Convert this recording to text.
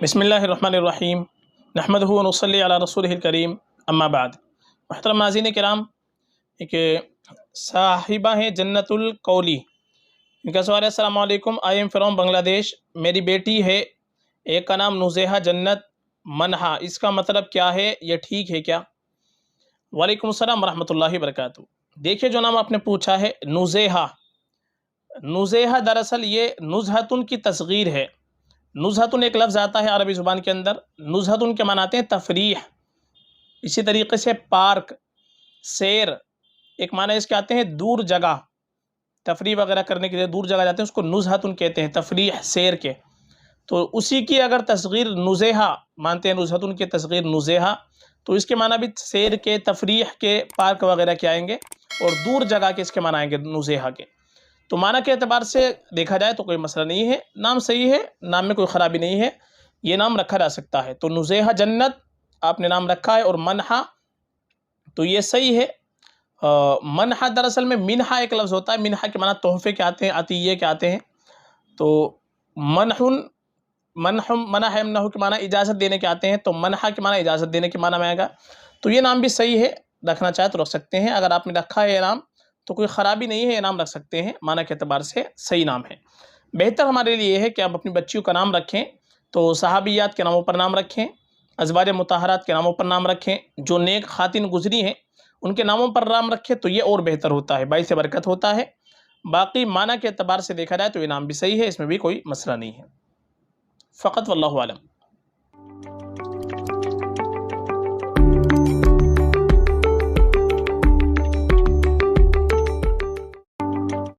بسم اللہ الرحمن الرحیم نحمدہ و نصلی علی رسولہ الکریم اما بعد۔ محترم ناظرین کرام، ایک صاحبہ ہیں جنت القولی، ان کا سوال ہے: السلام علیکم، آئی ایم فرام بنگلہ دیش، میری بیٹی ہے، ایک کا نام نزیحہ جنت منہا، اس کا مطلب کیا ہے؟ یہ ٹھیک ہے کیا؟ وعلیکم السلام ورحمۃ اللہ وبرکاتہ۔ دیکھیے، جو نام آپ نے پوچھا ہے نزیحہ، نزیحہ دراصل یہ نزہتن کی تصغیر ہے۔ نزہتن ایک لفظ آتا ہے عربی زبان کے اندر، نزہتن کے معنی آتے ہیں تفریح، اسی طریقے سے پارک، سیر، ایک معنی اس کے آتے ہیں دور جگہ، تفریح وغیرہ کرنے کے لیے دور جگہ جاتے ہیں، اس کو نزہتن کہتے ہیں، تفریح، سیر کے۔ تو اسی کی اگر تصغیر نزیحہ مانتے ہیں، نزہتن کی تصغیر نزیحہ، تو اس کے معنی بھی سیر کے، تفریح کے، پارک وغیرہ کے آئیں گے، اور دور جگہ کے اس کے معنی آئیں گے نزیحہ کے۔ تو معنی کے اعتبار سے دیکھا جائے تو کوئی مسئلہ نہیں ہے، نام صحیح ہے، نام میں کوئی خرابی نہیں ہے، یہ نام رکھا جا سکتا ہے۔ تو نزیحہ جنت آپ نے نام رکھا ہے، اور منہا تو یہ صحیح ہے۔ منہا دراصل میں منہا ایک لفظ ہوتا ہے، منہا کے معنی تحفے کے آتے ہیں، عطیے کے آتے ہیں۔ تو منح یمنح کے معنی اجازت دینے کے آتے ہیں، تو منہا کے معنی اجازت دینے کے معنی میں آئے گا۔ تو یہ نام بھی صحیح ہے، رکھنا چاہے تو رکھ سکتے ہیں، اگر آپ نے رکھا ہے یہ نام تو کوئی خرابی نہیں ہے، یہ نام رکھ سکتے ہیں، معنی کے اعتبار سے صحیح نام ہے۔ بہتر ہمارے لیے یہ ہے کہ آپ اپنی بچیوں کا نام رکھیں تو صحابیات کے ناموں پر نام رکھیں، ازواج مطہرات کے ناموں پر نام رکھیں، جو نیک خاتون گزری ہیں ان کے ناموں پر نام رکھیں تو یہ اور بہتر ہوتا ہے، باعث برکت ہوتا ہے۔ باقی معنی کے اعتبار سے دیکھا جائے تو یہ نام بھی صحیح ہے، اس میں بھی کوئی مسئلہ نہیں ہے، فقط واللہ عالم۔